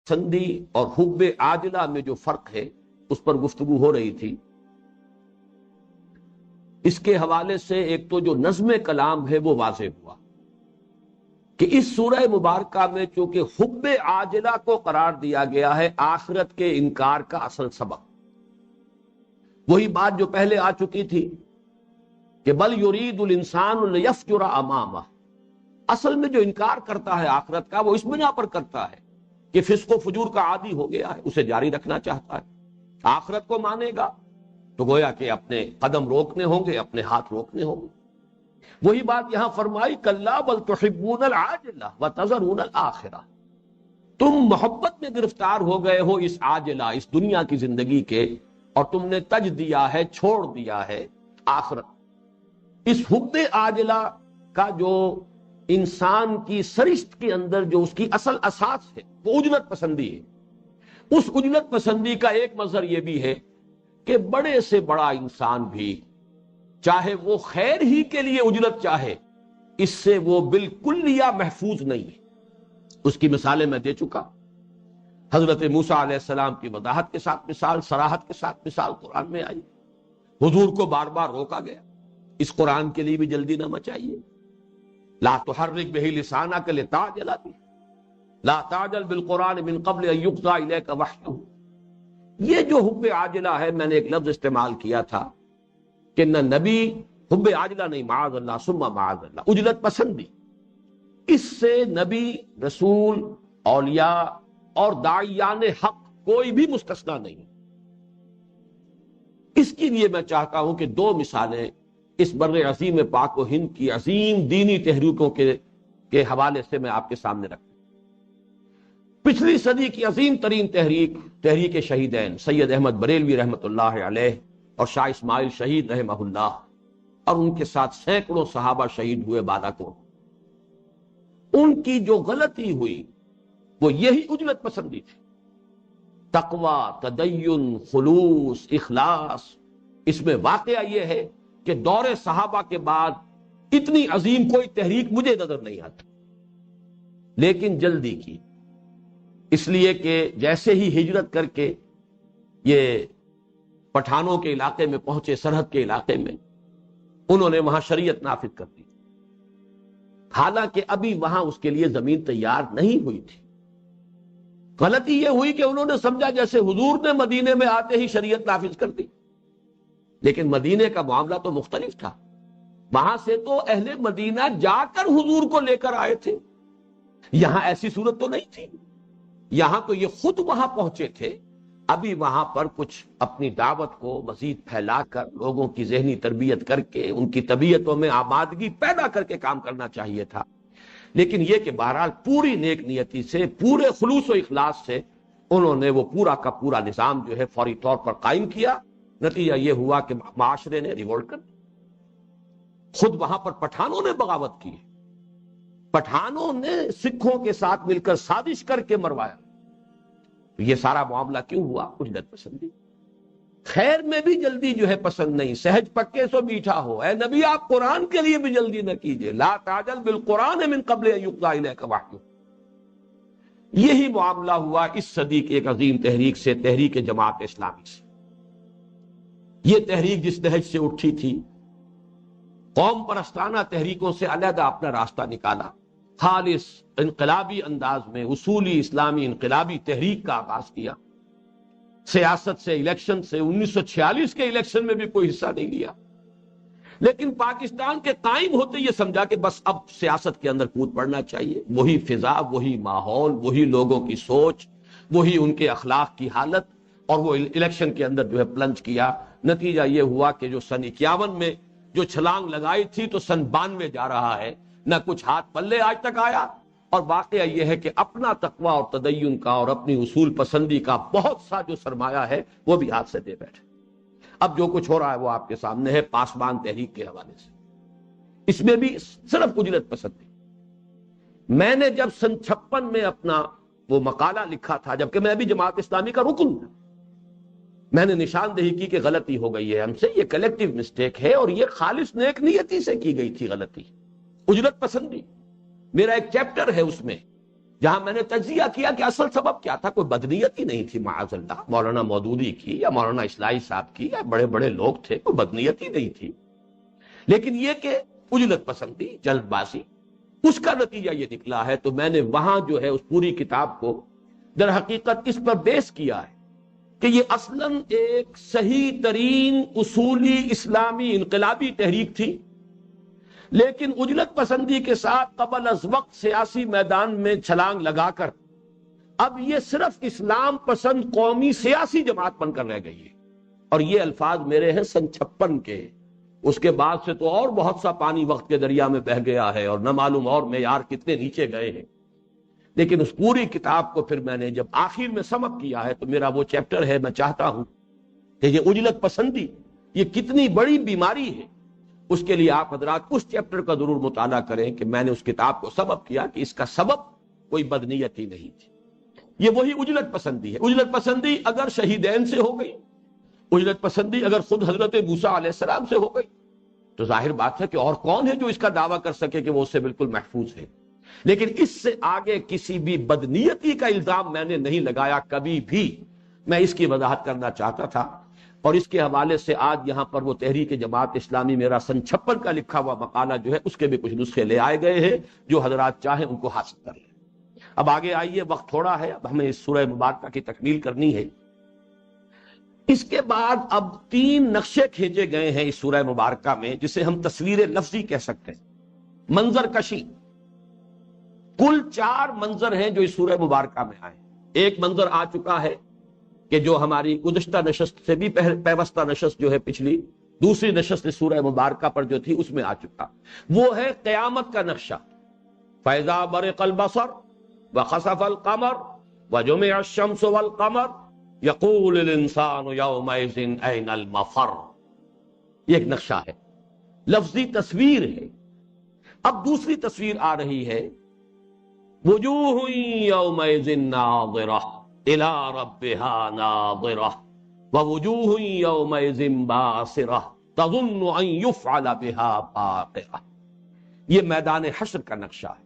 پسندی اور حب عاجلہ میں جو فرق ہے اس پر گفتگو ہو رہی تھی۔ اس کے حوالے سے ایک تو جو نظم کلام ہے وہ واضح ہوا کہ اس سورہ مبارکہ میں چونکہ حب عاجلہ کو قرار دیا گیا ہے آخرت کے انکار کا اصل سبب، وہی بات جو پہلے آ چکی تھی کہ بل یرید الانسان لیفجر امامہ، اصل میں جو انکار کرتا ہے آخرت کا وہ اس بنا پر کرتا ہے کہ فسق و فجور کا عادی ہو گیا ہے، اسے جاری رکھنا چاہتا ہے۔ آخرت کو مانے گا تو گویا کہ اپنے قدم روکنے ہوں گے، اپنے ہاتھ روکنے ہوں گے۔ وہی بات یہاں فرمائی کلا بل تحبون العاجلہ وتذرون الآخرہ، تم محبت میں گرفتار ہو گئے ہو اس عاجلہ، اس دنیا کی زندگی کے، اور تم نے تج دیا ہے، چھوڑ دیا ہے آخرت۔ اس حب عاجلہ کا جو انسان کی سرشت کے اندر جو اس کی اصل اساس ہے وہ اجلت پسندی ہے۔ اس اجلت پسندی کا ایک مظہر یہ بھی ہے کہ بڑے سے بڑا انسان بھی چاہے وہ خیر ہی کے لیے اجلت چاہے، اس سے وہ بالکل یا محفوظ نہیں ہے۔ اس کی مثالیں میں دے چکا، حضرت موسیٰ علیہ السلام کی وضاحت کے ساتھ مثال، صراحت کے ساتھ مثال قرآن میں آئی، حضور کو بار بار روکا گیا۔ اس قرآن کے لیے بھی جلدی نہ مچائیے، لا تحرک بہ لسانک لتعجل بہ، لا تعجل بالقرآن من قبل ان یقضی الیک وحیہ۔ یہ جو حب عاجلہ ہے، میں نے ایک لفظ استعمال کیا تھا کہ نہ نبی، حب عاجلہ نہیں، معاذ اللہ ثم معاذ اللہ، اجلت پسندی، اس سے نبی، رسول، اولیاء اور داعیان حق کوئی بھی مستثنی نہیں۔ اس کے لیے میں چاہتا ہوں کہ دو مثالیں اس بر عظیم پاک و ہند کی عظیم دینی تحریکوں کے حوالے سے میں آپ کے سامنے رکھتا ہوں۔ پچھلی صدی کی عظیم ترین تحریک شہیدین سید احمد بریلوی رحمۃ اللہ علیہ اور شاہ اسماعیل شہید رحمہ اللہ، اور ان کے ساتھ سینکڑوں صحابہ شہید ہوئے بالاکوٹ، ان کی جو غلطی ہوئی وہ یہی اجلت پسندی تھی۔ تقوی، تدین، خلوص، اخلاص، اس میں واقعہ یہ ہے کہ دور صحابہ کے بعد اتنی عظیم کوئی تحریک مجھے نظر نہیں آتی، لیکن جلدی کی، اس لیے کہ جیسے ہی ہجرت کر کے یہ پٹھانوں کے علاقے میں پہنچے، سرحد کے علاقے میں، انہوں نے وہاں شریعت نافذ کر دی، حالانکہ ابھی وہاں اس کے لیے زمین تیار نہیں ہوئی تھی۔ غلطی یہ ہوئی کہ انہوں نے سمجھا جیسے حضور نے مدینے میں آتے ہی شریعت نافذ کر دی، لیکن مدینے کا معاملہ تو مختلف تھا۔ وہاں سے تو اہل مدینہ جا کر حضور کو لے کر آئے تھے، یہاں ایسی صورت تو نہیں تھی، یہاں تو یہ خود وہاں پہنچے تھے۔ ابھی وہاں پر کچھ اپنی دعوت کو مزید پھیلا کر، لوگوں کی ذہنی تربیت کر کے، ان کی طبیعتوں میں آبادگی پیدا کر کے کام کرنا چاہیے تھا، لیکن یہ کہ بہرحال پوری نیک نیتی سے، پورے خلوص و اخلاص سے انہوں نے وہ پورا کا پورا نظام جو ہے فوری طور پر قائم کیا۔ نتیجہ یہ ہوا کہ معاشرے نے ریوولٹ کر دیا، خود وہاں پر پٹھانوں نے بغاوت کی، پٹھانوں نے سکھوں کے ساتھ مل کر سازش کر کے مروایا۔ یہ سارا معاملہ کیوں ہوا؟ اجلت پسندی۔ خیر میں بھی جلدی جو ہے پسند نہیں، سہج پکے سو میٹھا ہو۔ اے نبی، آپ قرآن کے لیے بھی جلدی نہ کیجئے، لا تعجل بالقرآن من قبل ان یقضی الیک وحیہ۔ یہی معاملہ ہوا اس صدی کی ایک عظیم تحریک سے، تحریک جماعت اسلامی سے۔ یہ تحریک جس نہج سے اٹھی تھی، قوم پرستانہ تحریکوں سے علیحدہ اپنا راستہ نکالا، خالص انقلابی انداز میں اصولی اسلامی انقلابی تحریک کا آغاز کیا۔ سیاست سے، الیکشن سے، 1946 کے الیکشن میں بھی کوئی حصہ نہیں لیا، لیکن پاکستان کے قائم ہوتے یہ سمجھا کہ بس اب سیاست کے اندر کود پڑنا چاہیے، وہی فضا، وہی ماحول، وہی لوگوں کی سوچ، وہی ان کے اخلاق کی حالت، اور وہ الیکشن کے اندر جو ہے پلنج کیا۔ نتیجہ یہ ہوا کہ جو سن 51 میں جو چھلانگ لگائی تھی تو سن 92 جا رہا ہے، نہ کچھ ہاتھ پلے آج تک آیا، اور واقعہ یہ ہے کہ اپنا تقوی اور تدین کا اور اپنی اصول پسندی کا بہت سا جو سرمایہ ہے وہ بھی ہاتھ سے دے بیٹھے۔ اب جو کچھ ہو رہا ہے وہ آپ کے سامنے ہے پاسبان تحریک کے حوالے سے، اس میں بھی صرف اجلت پسندی۔ میں نے جب سن 56 میں اپنا وہ مقالہ لکھا تھا، جبکہ میں بھی جماعت اسلامی کا رکن تھا، میں نے نشاندہی کی کہ غلطی ہو گئی ہے ہم سے، یہ کلیکٹیو مسٹیک ہے، اور یہ خالص نیک نیتی سے کی گئی تھی غلطی، اجلت پسندی۔ میرا ایک چیپٹر ہے اس میں جہاں میں نے تجزیہ کیا کہ اصل سبب کیا تھا، کوئی بدنیتی نہیں تھی معاذ اللہ مولانا مودودی کی یا مولانا اصلاحی صاحب کی یا بڑے بڑے لوگ تھے، کوئی بدنیتی نہیں تھی، لیکن یہ کہ عجلت پسندی، جلد بازی، اس کا نتیجہ یہ نکلا ہے۔ تو میں نے وہاں جو ہے اس پوری کتاب کو در حقیقت اس پر بیس کیا ہے کہ یہ اصلاً ایک صحیح ترین اصولی اسلامی انقلابی تحریک تھی، لیکن عجلت پسندی کے ساتھ قبل از وقت سیاسی میدان میں چھلانگ لگا کر اب یہ صرف اسلام پسند قومی سیاسی جماعت بن کر رہ گئی ہے۔ اور یہ الفاظ میرے ہیں سن 56 کے، اس کے بعد سے تو اور بہت سا پانی وقت کے دریا میں بہہ گیا ہے اور نہ معلوم اور معیار کتنے نیچے گئے ہیں، لیکن اس پوری کتاب کو پھر میں نے جب آخر میں سم اپ کیا ہے تو میرا وہ چیپٹر ہے، میں چاہتا ہوں کہ یہ عجلت پسندی یہ کتنی بڑی بیماری ہے، اس کے لیے آپ حضرات اس چیپٹر کا ضرور مطالعہ کریں کہ میں نے اس کتاب کو سم اپ کیا کہ اس کا سبب کوئی بدنیتی نہیں تھی، یہ وہی عجلت پسندی ہے۔ عجلت پسندی اگر شہیدین سے ہو گئی، عجلت پسندی اگر خود حضرت موسیٰ علیہ السلام سے ہو گئی، تو ظاہر بات ہے کہ اور کون ہے جو اس کا دعویٰ کر سکے کہ وہ اس سے بالکل محفوظ ہے۔ لیکن اس سے آگے کسی بھی بدنیتی کا الزام میں نے نہیں لگایا کبھی بھی، میں اس کی وضاحت کرنا چاہتا تھا۔ اور اس کے حوالے سے آج یہاں پر وہ تحریک جماعت اسلامی میرا سن 56 کا لکھا ہوا مقالہ جو ہے اس کے بھی کچھ نسخے لے آئے گئے ہیں، جو حضرات چاہیں ان کو حاصل کر لیں۔ اب آگے آئیے، وقت تھوڑا ہے، اب ہمیں اس سورہ مبارکہ کی تکمیل کرنی ہے۔ اس کے بعد اب 3 نقشے کھینچے گئے ہیں اس سورہ مبارکہ میں، جسے ہم تصویر لفظی کہہ سکتے ہیں، منظر کشی۔ کل 4 منظر ہیں جو اس سورہ مبارکہ میں آئے۔ ایک منظر آ چکا ہے کہ جو ہماری گزشتہ نشست سے بھی پیوستہ نشست جو ہے پچھلی دوسری نشست سورہ مبارکہ پر جو تھی اس میں آ چکا، وہ ہے قیامت کا نقشہ۔ فَإِذَا بَرِقَ الْبَصَرُ وَخَسَفَ الْقَمَرُ وَجُمِعَ الشَّمْسُ وَالْقَمَرُ يَقُولُ الْإِنسَانُ يَوْمَئِذٍ أَيْنَ الْمَفَرُّ۔ یہ ایک نقشہ ہے، لفظی تصویر ہے۔ اب دوسری تصویر آ رہی ہے، وجوہ یومئذ ناظرہ الی ربہا ناظرہ ووجوہ یومئذ باسرہ تظن ان یفعل بہا فاقرہ۔ یہ میدان حشر کا نقشہ ہے۔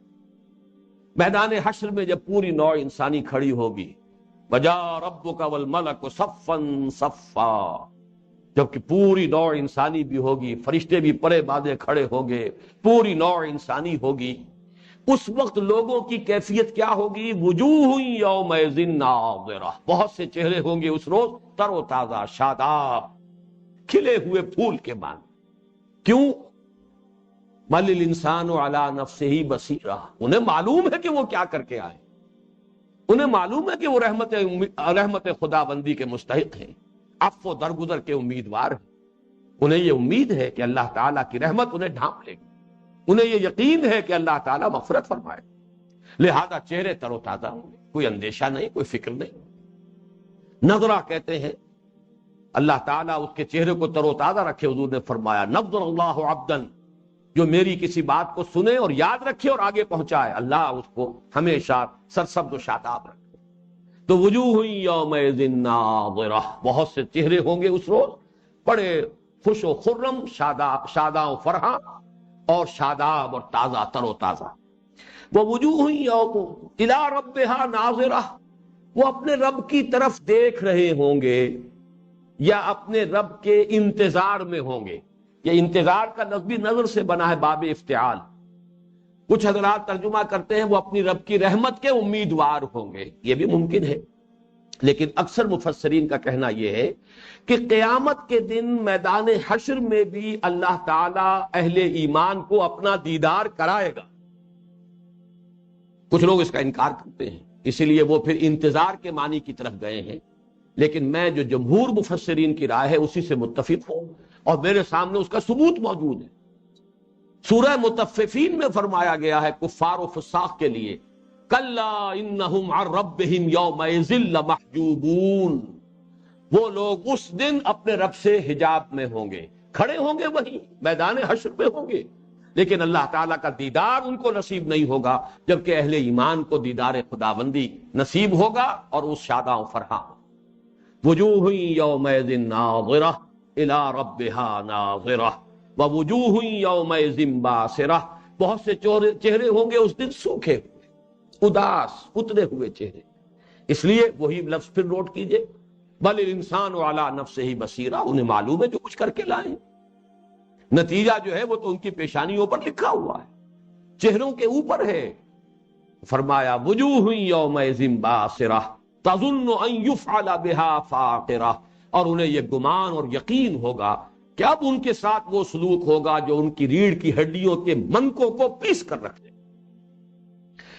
میدان حشر میں جب پوری نوع انسانی کھڑی ہوگی، وجاء ربک والملک صفا صفا، جبکہ پوری نوع انسانی بھی ہوگی، فرشتے بھی پرے بادے کھڑے ہوں گے، پوری نوع انسانی ہوگی، اس وقت لوگوں کی کیفیت کیا ہوگی؟ وجوہ یومئذ ناظرہ، بہت سے چہرے ہوں گے اس روز تر و تازہ، شاداب، کھلے ہوئے پھول کے مانند۔ کیوں؟ بل الانسان علی نفسہ بصیرہ، انہیں معلوم ہے کہ وہ کیا کر کے آئے، انہیں معلوم ہے کہ وہ رحمت خداوندی کے مستحق ہیں، عفو و درگزر کے امیدوار ہیں، انہیں یہ امید ہے کہ اللہ تعالیٰ کی رحمت انہیں ڈھانپ لے گی، انہیں یہ یقین ہے کہ اللہ تعالیٰ مغفرت فرمائے، لہذا چہرے تر و تازہ ہوں گے، کوئی اندیشہ نہیں، کوئی فکر نہیں۔ نظرہ کہتے ہیں اللہ تعالیٰ اس کے چہرے کو تر و تازہ رکھے، حضور نے فرمایا نظر اللہ عبدن، جو میری کسی بات کو سنے اور یاد رکھے اور آگے پہنچائے، اللہ اس کو ہمیشہ سرسبز و شاداب رکھے۔ تو وجوہ یومئذ ناظرہ، بہت سے چہرے ہوں گے اس روز بڑے خوش و خرم، شاداں و فرحاں اور شاداب اور تازہ تر و تازہ۔ ووجوہ یوم الی ربہا ناظرہ، وہ اپنے رب کی طرف دیکھ رہے ہوں گے یا اپنے رب کے انتظار میں ہوں گے۔ یہ انتظار کا لفظ بھی نظر سے بنا ہے، باب افتعال۔ کچھ حضرات ترجمہ کرتے ہیں وہ اپنی رب کی رحمت کے امیدوار ہوں گے، یہ بھی ممکن ہے، لیکن اکثر مفسرین کا کہنا یہ ہے کہ قیامت کے دن میدان حشر میں بھی اللہ تعالیٰ اہل ایمان کو اپنا دیدار کرائے گا۔ کچھ لوگ اس کا انکار کرتے ہیں، اسی لیے وہ پھر انتظار کے معنی کی طرف گئے ہیں، لیکن میں جو جمہور مفسرین کی رائے ہے اسی سے متفق ہوں، اور میرے سامنے اس کا ثبوت موجود ہے۔ سورہ مطففین میں فرمایا گیا ہے کفار و فساق کے لیے، کلا انہم عن ربہم یومئذ لمحجوبون، وہ لوگ اس دن اپنے رب سے حجاب میں ہوں گے، کھڑے ہوں گے وہیں میدان حشر میں ہوں گے، لیکن اللہ تعالیٰ کا دیدار ان کو نصیب نہیں ہوگا، جبکہ اہل ایمان کو دیدار خداوندی نصیب ہوگا اور اس شاداں و فرحاں۔ وجوہ یومئذ ناظرہ الی ربہا ناظرہ ووجوہ یومئذ باسرہ، بہت سے چہرے ہوں گے اس دن سوکھے ہوئے، اداس اتنے ہوئے چہرے. اس لیے وہی لفظ پھر نوٹ کیجئے، بل الانسان علی نفسہ بصیرہ، انہیں معلوم ہے جو کچھ کر کے لائے، نتیجہ جو ہے وہ تو ان کی پیشانیوں پر لکھا ہوا ہے، چہروں کے اوپر ہے. فرمایا وجوہ یومئذ باسرہ تظن ان یفعل بها فاقرہ، اور انہیں یہ گمان اور یقین ہوگا کہ اب ان کے ساتھ وہ سلوک ہوگا جو ان کی ریڑھ کی ہڈیوں کے منکوں کو پیس کر رکھ دے.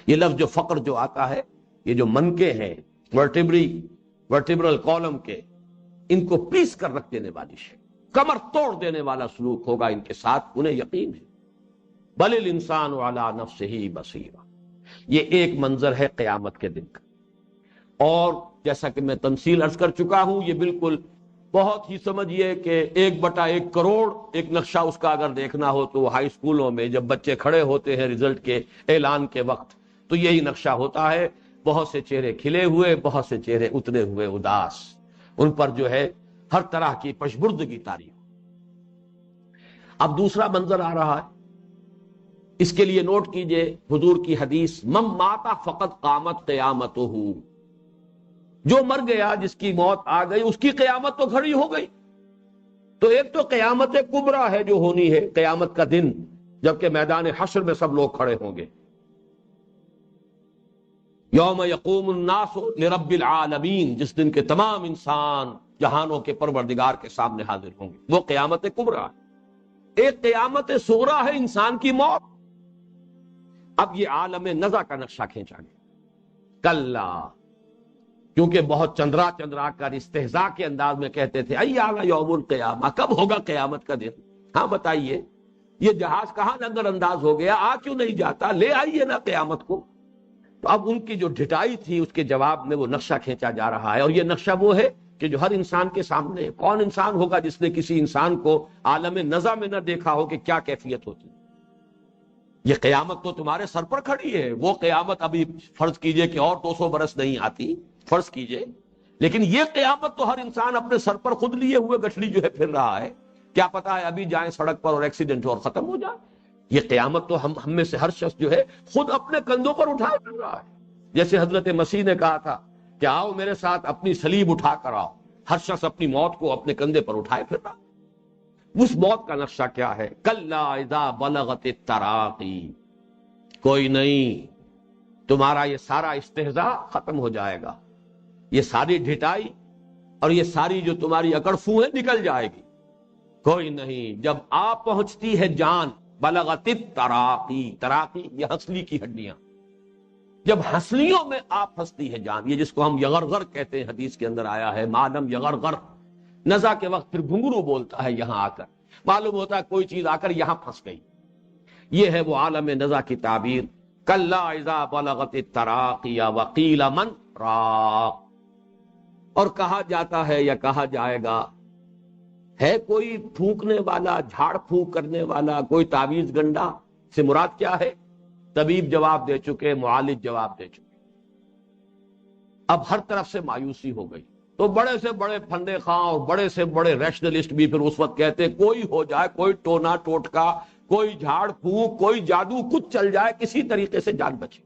یہ لفظ جو فقر جو آتا ہے، یہ جو منکے ہیں ورٹیبرل کالم کے، ان کو پیس کر رکھ دینے والی شے، کمر توڑ دینے والا سلوک ہوگا ان کے ساتھ، انہیں یقین ہے. بل الانسان علی نفسہ بصیرہ. یہ ایک منظر ہے قیامت کے دن کا، اور جیسا کہ میں تمثیل عرض کر چکا ہوں، یہ بالکل بہت ہی سمجھیے کہ 1/1 کروڑ ایک نقشہ اس کا اگر دیکھنا ہو تو ہائی اسکولوں میں جب بچے کھڑے ہوتے ہیں رزلٹ کے اعلان کے وقت، تو یہی نقشہ ہوتا ہے. بہت سے چہرے کھلے ہوئے، بہت سے چہرے اترے ہوئے اداس، ان پر جو ہے ہر طرح کی پشبردگی طاری. اب دوسرا منظر آ رہا ہے، اس کے لیے نوٹ کیجئے حضور کی حدیث، من مات فقط قامت قیامتہ، جو مر گیا جس کی موت آ گئی اس کی قیامت تو کھڑی ہو گئی. تو ایک تو قیامت کبریٰ ہے جو ہونی ہے، قیامت کا دن جبکہ میدان حشر میں سب لوگ کھڑے ہوں گے. یوم یقوم الناس لرب العالمین، جس دن کے تمام انسان جہانوں کے پروردگار کے سامنے حاضر ہوں گے، وہ قیامت کبریٰ ہے. ایک قیامت صغریٰ ہے انسان کی موت. اب یہ عالم نزع کا نقشہ کھینچا گیا. کلا، کیونکہ بہت چندرا کر استہزاء کے انداز میں کہتے تھے ایانا یوم القیامہ، کب ہوگا قیامت کا دن؟ ہاں بتائیے، یہ جہاز کہاں نظر انداز ہو گیا، آ کیوں نہیں جاتا، لے آئیے نا قیامت کو. تو اب ان کی جو ڈھٹائی تھی اس کے جواب میں وہ نقشہ کھینچا جا رہا ہے، اور یہ نقشہ وہ ہے کہ جو ہر انسان کے سامنے ہے. کون انسان ہوگا جس نے کسی انسان کو عالم نزع میں نہ دیکھا ہو کہ کیا کیفیت ہوتی ہے؟ یہ قیامت تو تمہارے سر پر کھڑی ہے. وہ قیامت ابھی فرض کیجئے کہ اور 200 برس نہیں آتی، فرض کیجئے، لیکن یہ قیامت تو ہر انسان اپنے سر پر خود لیے ہوئے گٹھڑی جو ہے پھر رہا ہے. کیا پتا ہے ابھی جائیں سڑک پر اور ایکسیڈنٹ اور ختم ہو جائے. یہ قیامت تو ہم میں سے ہر شخص جو ہے خود اپنے کندھوں پر اٹھائے پھر رہا ہے. جیسے حضرت مسیح نے کہا تھا کہ آؤ میرے ساتھ اپنی صلیب اٹھا کر آؤ، ہر شخص اپنی موت کو اپنے کندھے پر اٹھائے پھر رہا. اس موت کا نقشہ کیا ہے؟ کلا اذا بلغت التراقی، کوئی نہیں، تمہارا یہ سارا استہزاء ختم ہو جائے گا، یہ ساری ڈھٹائی اور یہ ساری جو تمہاری اکڑفو ہے نکل جائے گی. کوئی نہیں، جب آپ پہنچتی ہے جان، بلغت التراقی، تراقی یہ ہنسلی کی ہڈیاں، جب ہنسلیوں میں آپ پھنستی ہے جان، یہ جس کو ہم یغرغر کہتے ہیں، حدیث کے اندر آیا ہے مادم یغرغر، نزع کے وقت پھر گھنگرو بولتا ہے یہاں آ کر، معلوم ہوتا ہے کوئی چیز آ کر یہاں پھنس گئی. یہ ہے وہ عالم نزع کی تعبیر. کلا اذا بلغت التراقی وقیل من راق، اور کہا جاتا ہے یا کہا جائے گا، ہے کوئی پھونکنے والا، جھاڑ پھونک کرنے والا، کوئی تعویذ گنڈا؟ سے مراد کیا ہے؟ طبیب جواب دے چکے، معالج جواب دے چکے. اب ہر طرف سے مایوسی ہو گئی. تو بڑے سے بڑے پھندے خواہ اور بڑے سے بڑے ریشنلسٹ بھی پھر اس وقت کہتے کوئی ہو جائے، کوئی ٹونا ٹوٹکا، کوئی جھاڑ پھونک، کوئی جادو، کچھ چل جائے، کسی طریقے سے جان بچے.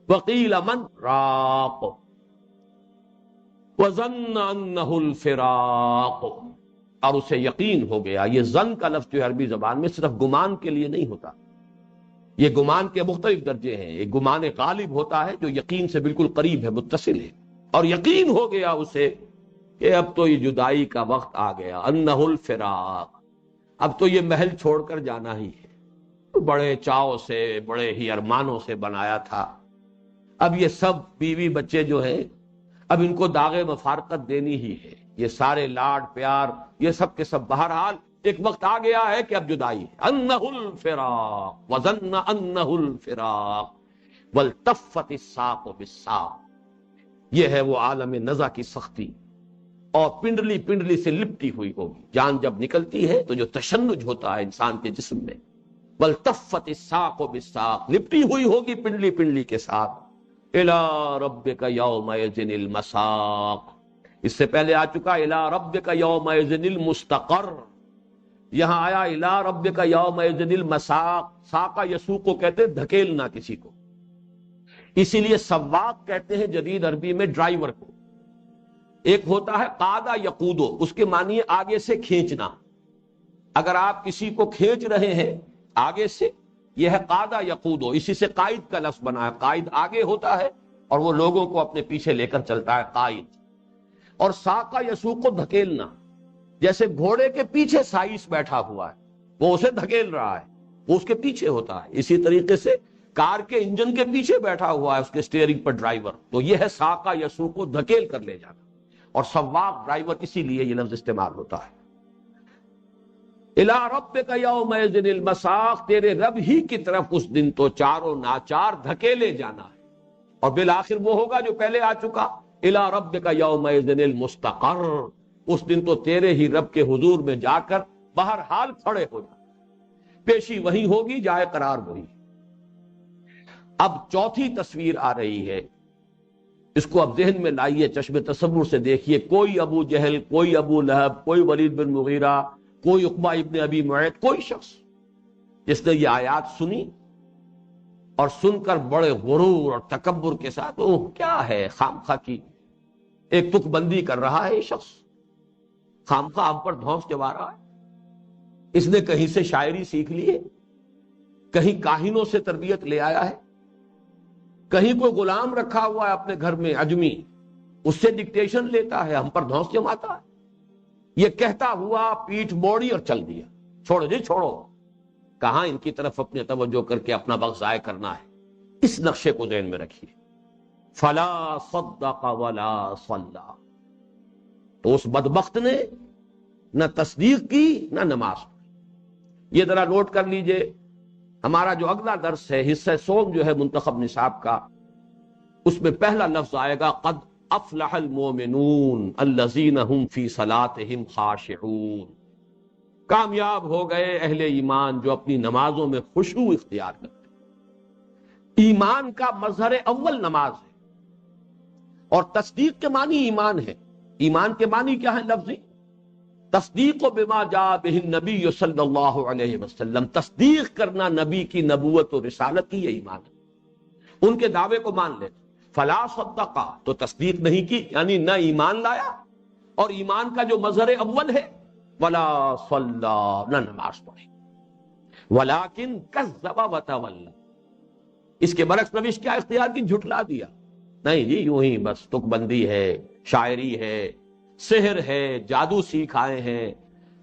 وقیل من راق وظن انہ الفراق، اور اسے یقین ہو گیا. یہ ظن کا لفظ جو عربی زبان میں صرف گمان کے لیے نہیں ہوتا، یہ گمان کے مختلف درجے ہیں. ایک گمان غالب ہوتا ہے جو یقین سے بالکل قریب ہے، متصل ہے، اور یقین ہو گیا اسے کہ اب تو یہ جدائی کا وقت آ گیا. انہ الفراق، اب تو یہ محل چھوڑ کر جانا ہی ہے. بڑے چاؤ سے، بڑے ہی ارمانوں سے بنایا تھا، اب یہ سب بیوی بچے جو ہیں اب ان کو داغ مفارقت دینی ہی ہے. یہ سارے لاڈ پیار یہ سب کے سب بہرحال ایک وقت آ گیا ہے کہ اب جدائی ہے. انہ الفراق وظن انہ الفراق والتفت الساق بالساق، یہ ہے وہ عالم نزع کی سختی. اور پنڈلی پنڈلی سے لپٹی ہوئی ہوگی. جان جب نکلتی ہے تو جو تشنج ہوتا ہے انسان کے جسم میں، والتفت الساق بالساق، لپٹی ہوئی ہوگی پنڈلی پنڈلی کے ساتھ. الی ربک یومئذ المساق، اس سے پہلے آ چکا الی ربک یومئذ المستقر، یہاں آیا الی ربک یومئذ المساق. ساقہ یسوق کو کہتے دھکیلنا کسی کو. اسی لیے سواق کہتے ہیں جدید عربی میں ڈرائیور کو. ایک ہوتا ہے قادہ یقودو، اس کے معنی ہے آگے سے کھینچنا. اگر آپ کسی کو کھینچ رہے ہیں آگے سے، یہ ہے قادہ یقودو. اسی سے قائد کا لفظ بنا ہے. قائد آگے ہوتا ہے اور وہ لوگوں کو اپنے پیچھے لے کر چلتا ہے، قائد. اور ساقہ یسوق کو دھکیلنا، جیسے گھوڑے کے پیچھے سائس بیٹھا ہوا ہے، وہ اسے دھکیل رہا ہے، وہ اس کے پیچھے ہوتا ہے. اسی طریقے سے کار کے انجن کے پیچھے بیٹھا ہوا ہے اس کے سٹیئرنگ پر ڈرائیور، تو یہ ہے ساقہ یسوق کو دھکیل کر لے جانا. اور سواق ڈرائیور، اسی لیے یہ لفظ استعمال ہوتا ہے. الی ربک یومئذ المساق، تیرے رب ہی کی طرف اس دن تو چاروں ناچار دھکیلے جانا ہے. اور بالآخر وہ ہوگا جو پہلے آ چکا، الی ربک یومئذ المستقر، اس دن تو تیرے ہی رب کے حضور میں جا کر بہرحال کھڑے ہو جانا. پیشی وہی ہوگی، جائے قرار وہی. اب چوتھی تصویر آ رہی ہے، اس کو اب ذہن میں لائیے، چشم تصور سے دیکھیے. کوئی ابو جہل، کوئی ابو لہب، کوئی ولید بن مغیرہ، کوئی عقبہ ابن ابی معیط، کوئی شخص جس نے یہ آیات سنی اور سن کر بڑے غرور اور تکبر کے ساتھ، اوہ کیا ہے، خامخواہ کی ایک تک بندی کر رہا ہے یہ شخص، خامخواہ ہم پر دھونس جما رہا ہے. اس نے کہیں سے شاعری سیکھ لی ہے، کہیں کاہنوں سے تربیت لے آیا ہے، کہیں کوئی غلام رکھا ہوا ہے اپنے گھر میں عجمی، اس سے ڈکٹیشن لیتا ہے، ہم پر دھونس جماتا ہے. یہ کہتا ہوا پیٹھ موڑی اور چل دیا. چھوڑو جی چھوڑو، کہاں ان کی طرف اپنے توجہ کر کے اپنا وقت ضائع کرنا ہے. اس نقشے کو ذہن میں رکھیے. فلا صدق ولا صلی، تو اس بدبخت نے نہ تصدیق کی نہ نماز پڑھی. یہ ذرا نوٹ کر لیجئے. ہمارا جو اگلا درس ہے، حصہ سوم جو ہے منتخب نصاب کا، اس میں پہلا لفظ آئے گا قد افلح المؤمنون الذین هم فی صلاتهم خاشعون. کامیاب ہو گئے اہل ایمان جو اپنی نمازوں میں خشوع اختیار کرتے ہیں. ایمان کا مظہر اول نماز ہے، اور تصدیق کے معنی ایمان ہے. ایمان کے معنی کیا ہے لفظی؟ تصدیق بما جاء بہ النبی صلی اللہ علیہ وسلم، تصدیق کرنا نبی کی نبوت و رسالت کی، یہ ایمان ہے. ان کے دعوے کو مان لے. فلا صدقا، تو تصدیق نہیں کی، یعنی نہ ایمان لایا، اور ایمان کا جو مظہر اول ہے، ولا صلی، نہ نماز پڑھی. ولکن کذب وتولی، اس کے برعکس روش کیا اختیار کی؟ جھٹلا دیا. نہیں جی یوں ہی بس تک بندی ہے، شاعری ہے، سحر ہے، جادو سیکھ آئے ہیں،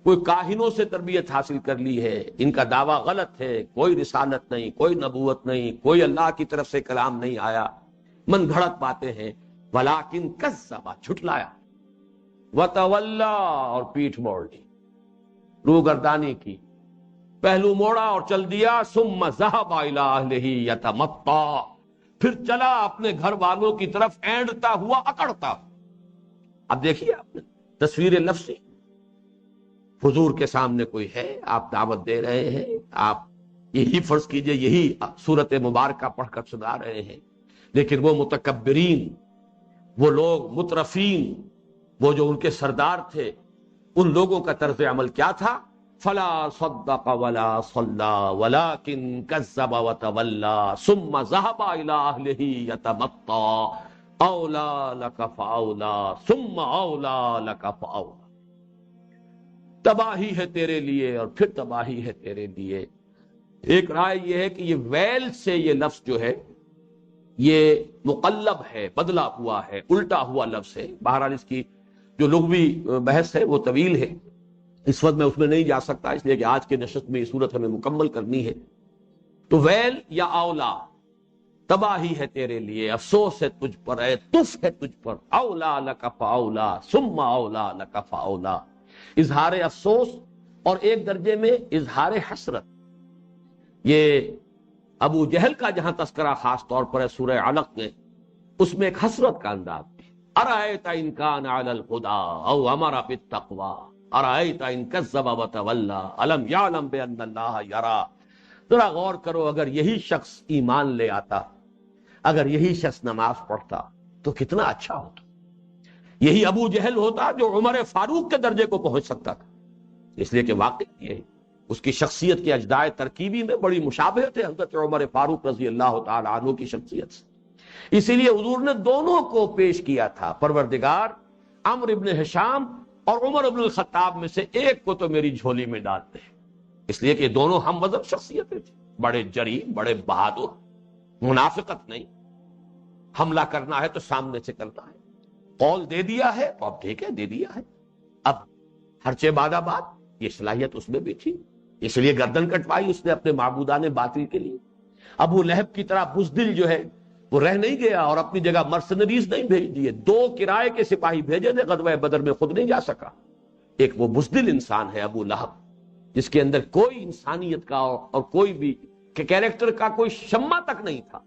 کوئی کاہنوں سے تربیت حاصل کر لی ہے، ان کا دعویٰ غلط ہے، کوئی رسالت نہیں، کوئی نبوت نہیں، کوئی اللہ کی طرف سے کلام نہیں آیا، من گھڑت باتیں ہیں. ولیکن کذب، جھٹلایا، وتولا، اور پیٹھ موڑ لی، روگردانی کی، پہلو موڑا اور چل دیا. ثم ذهب الى اهله يتمطى، پھر چلا اپنے گھر والوں کی طرف اینڈتا ہوا، اکڑتا. اب دیکھیے آپ نے تصویر لفظی، حضور کے سامنے کوئی ہے، آپ دعوت دے رہے ہیں، آپ یہی فرض کیجئے یہی سورت مبارکہ پڑھ کر سنا رہے ہیں، لیکن وہ متکبرین، وہ لوگ مترفین، وہ جو ان کے سردار تھے، ان لوگوں کا طرز عمل کیا تھا؟ فلا صدق ولا صلی ولکن کذب وتولی ثم ذهب الى اهله يتمطى اولا لك فاولا ثم اولا لك فاولا. تباہی ہے تیرے لیے اور پھر تباہی ہے تیرے لیے. ایک رائے یہ ہے کہ یہ ویل سے یہ لفظ جو ہے یہ مقلب ہے، بدلا ہوا ہے، الٹا ہوا لفظ ہے. بہرحال اس کی جو لغوی بحث ہے وہ طویل ہے، اس وقت میں اس میں نہیں جا سکتا، اس لیے کہ آج کے نشست میں یہ صورت ہمیں مکمل کرنی ہے. تو ویل یا اولا، تباہی ہے تیرے لیے، افسوس ہے تجھ پر، اے تف ہے تجھ پر. اولا لک فاولا ثم اولا لک فاولا، اظہار افسوس اور ایک درجے میں اظہار حسرت. یہ ابو جہل کا جہاں تذکرہ خاص طور پر ہے سورہ علق میں، اس میں ایک حسرت کا انداز ہے. ارأیت ان کان علی الہدی او امر بالتقوی ارأیت ان کذب وتولی الم یعلم بان اللہ یری. ذرا غور کرو، اگر یہی شخص ایمان لے آتا، اگر یہی شخص نماز پڑھتا تو کتنا اچھا ہوتا. یہی ابو جہل ہوتا جو عمر فاروق کے درجے کو پہنچ سکتا تھا. اس لیے کہ واقعی یہ اس کی شخصیت کے اجزاء ترکیبی میں بڑی مشابہت ہے حضرت عمر فاروق رضی اللہ تعالی عنہ کی شخصیت سے. اسی لیے حضور نے دونوں کو پیش کیا تھا، پروردگار عمرو ابن ہشام اور عمر ابن الخطاب میں سے ایک کو تو میری جھولی میں ڈال دے، اس لیے کہ دونوں ہم وزن شخصیتیں تھیں، بڑے جری، بڑے بہادر، منافقت نہیں، حملہ کرنا ہے تو سامنے سے کرنا ہے، قول دے دیا ہے تو اب ٹھیک ہے دے دیا ہے، اب ہرچے بعد بات یہ صلاحیت اس میں بھی تھی، اس لیے گردن کٹوائی اس نے اپنے معبودان باطل کے لیے۔ ابو لہب کی طرح بزدل جو ہے وہ رہ نہیں گیا اور اپنی جگہ مرسنریز نہیں بھیج دیے، 2 کرائے کے سپاہی بھیجے تھے غزوہ بدر میں، خود نہیں جا سکا۔ ایک وہ بزدل انسان ہے ابو لہب، جس کے اندر کوئی انسانیت کا اور کوئی بھی کیریکٹر کا کوئی شمع تک نہیں تھا،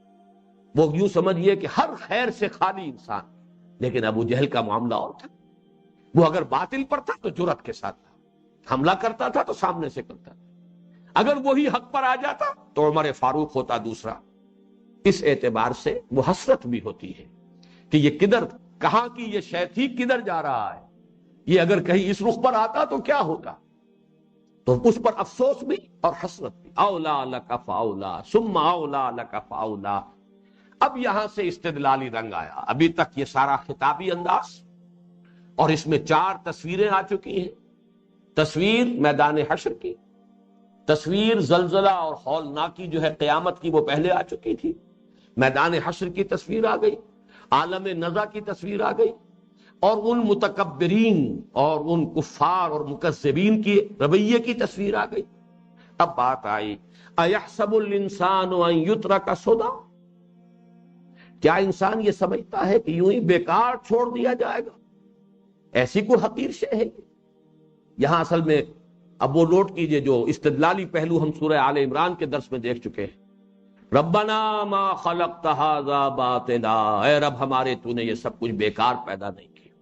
وہ یوں سمجھئے کہ ہر خیر سے خالی انسان۔ لیکن ابو جہل کا معاملہ اور تھا، وہ اگر باطل پر تھا تو جرأت کے ساتھ تھا، حملہ کرتا تھا تو سامنے سے کرتا تھا، اگر وہی حق پر آ جاتا تو عمر فاروق ہوتا دوسرا۔ اس اعتبار سے وہ حسرت بھی ہوتی ہے کہ یہ کدھر، کہاں کی یہ شے تھی، کدھر جا رہا ہے، یہ اگر کہیں اس رخ پر آتا تو کیا ہوتا، تو اس پر افسوس بھی اور حسرت بھی۔ اولا لک فاولا ثم اولا لک فاولا۔ اب یہاں سے استدلالی رنگ آیا، ابھی تک یہ سارا خطابی انداز، اور اس میں 4 تصویریں آ چکی ہیں۔ تصویر میدان حشر کی، تصویر زلزلہ اور ہولناکی جو ہے قیامت کی وہ پہلے آ چکی تھی، میدان حشر کی تصویر آ گئی، عالم نزع کی تصویر آ گئی، اور ان متکبرین اور ان کفار اور مکذبین کی رویے کی تصویر آ گئی۔ اب بات آئی اَيَحْسَبُ الْإِنسَانُ أَن يُتْرَكَ سُدًى، کیا انسان یہ سمجھتا ہے کہ یوں ہی بیکار چھوڑ دیا جائے گا؟ ایسی کوئی حقیر شے ہے یہاں اصل میں اب وہ نوٹ کیجئے جو استدلالی پہلو ہم سورہ آل عمران کے درس میں دیکھ چکے ہیں، ربنا ما خلقت ھذا باطلا، اے رب ہمارے تو نے یہ سب کچھ بیکار پیدا نہیں کیا۔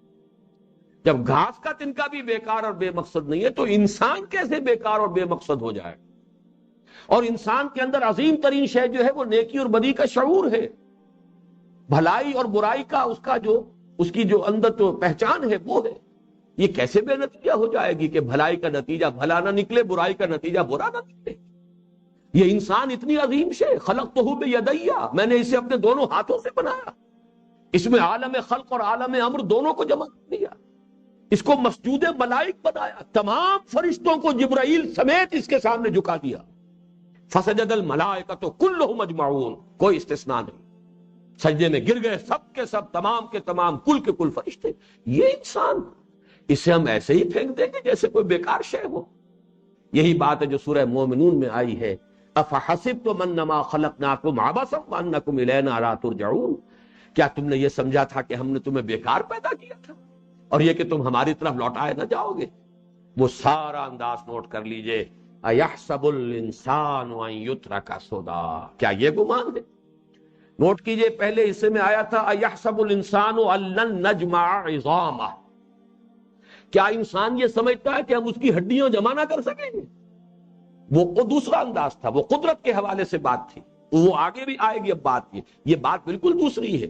جب گھاس کا تنکا بھی بیکار اور بے مقصد نہیں ہے تو انسان کیسے بیکار اور بے مقصد ہو جائے؟ اور انسان کے اندر عظیم ترین شے جو ہے وہ نیکی اور بدی کا شعور ہے، بھلائی اور برائی کا اس کی جو اندر تو پہچان ہے وہ ہے۔ یہ کیسے بے نتیجہ ہو جائے گی کہ بھلائی کا نتیجہ بھلا نہ نکلے، برائی کا نتیجہ برا نہ نکلے؟ یہ انسان اتنی عظیم شے، خلقتہ بیدی، میں نے اسے اپنے دونوں ہاتھوں سے بنایا، اس میں عالم خلق اور عالم امر دونوں کو جمع کر دیا، اس کو مسجود ملائک بنایا، تمام فرشتوں کو جبرائیل سمیت اس کے سامنے جھکا دیا، فسجد الملائکۃ کلھم اجمعون، کوئی استثناء نہیں، سجدے میں گر گئے سب کے سب، تمام کے تمام، کل کے کل فرشتے۔ یہ انسان، اسے ہم ایسے ہی پھینک دیں گے جیسے کوئی بیکار شے ہو؟ یہی بات ہے جو سورہ مومنون میں آئی ہے، افحسبتم انما خلقناکم عبثا وانکم الینا لا ترجعون، کیا تم نے یہ سمجھا تھا کہ ہم نے تمہیں بیکار پیدا کیا تھا اور یہ کہ تم ہماری طرف لوٹائے نہ جاؤ گے؟ وہ سارا انداز نوٹ کر لیجئے، ایحسب الانسان ان یترک سدی، کیا یہ گمان ہے؟ نوٹ کیجئے پہلے حصے میں آیا تھا ایحسب الانسان ان لن نجمع عظامہ، کیا انسان یہ سمجھتا ہے کہ ہم اس کی ہڈیاں جمع نہ کر سکیں گے؟ وہ دوسرا انداز تھا، وہ قدرت کے حوالے سے بات تھی، وہ آگے بھی آئے گی۔ اب بات یہ بات بالکل دوسری ہے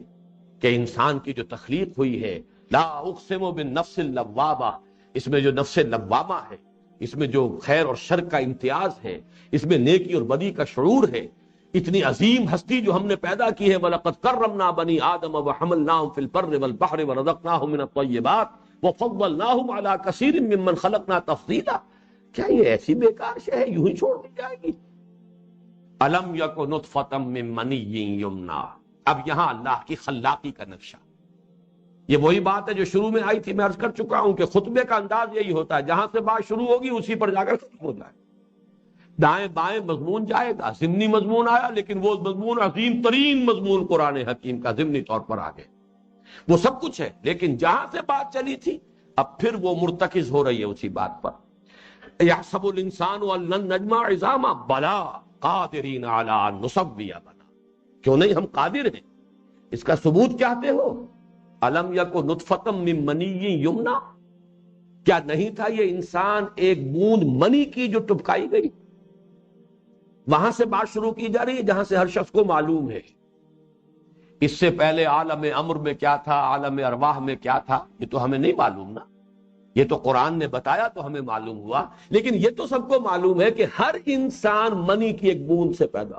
کہ انسان کی جو تخلیق ہوئی ہے، لا اقسم بالنفس اللوامہ، اس میں جو نفس لوامہ ہے، اس میں جو خیر اور شر کا امتیاز ہے، اس میں نیکی اور بدی کا شعور ہے، اتنی عظیم ہستی جو ہم نے پیدا کی ہے، وَلَقَدْ كَرَّمْنَا بَنِي آدَمَ وَحَمَلْنَاهُمْ فِي الْبَرِّ وَالْبَحْرِ وَرَزَقْنَاهُمْ مِنَ الطَّيِّبَاتِ وَفَضَّلْنَاهُمْ عَلَى كَثِيرٍ مِّمَّنْ خَلَقْنَا تَفْضِيلًا، کیا یہ ایسی بیکار شے ہے یوں ہی چھوڑ دی جائے گی؟ أَلَمْ يَكُ نُطْفَةً مِّن مَّنِيٍّ يُمْنَىٰ، اب یہاں اللہ کی خلاقی کا نقشہ، یہ وہی بات ہے جو شروع میں آئی تھی، میں عرض کر چکا ہوں کہ خطبے کا انداز یہی ہوتا ہے، جہاں سے بات شروع ہوگی اسی پر جا کر ختم ہو جائے، دائیں بائیں مضمون جائے گا، ضمنی مضمون آیا لیکن وہ مضمون عظیم ترین مضمون قرآن حکیم کا ضمنی طور پر آگے، وہ سب کچھ ہے، لیکن جہاں سے بات چلی تھی اب پھر وہ مرتکز ہو رہی ہے اسی بات پر۔ یحسب الانسان ان لن نجمع عظاما بلا قادرین علی ان نسوی بنا، کیوں نہیں ہم قادر ہیں، اس کا ثبوت چاہتے ہو؟ الم یک نطفۃ من منی یمنی، کیا نہیں تھا یہ انسان ایک بوند منی کی جو ٹپکائی گئی؟ وہاں سے بات شروع کی جا رہی ہے جہاں سے ہر شخص کو معلوم ہے، اس سے پہلے عالم امر میں کیا تھا، عالم ارواح میں کیا تھا، یہ تو ہمیں نہیں معلوم نا، یہ تو قرآن نے بتایا تو ہمیں معلوم ہوا، لیکن یہ تو سب کو معلوم ہے کہ ہر انسان منی کی ایک بوند سے پیدا،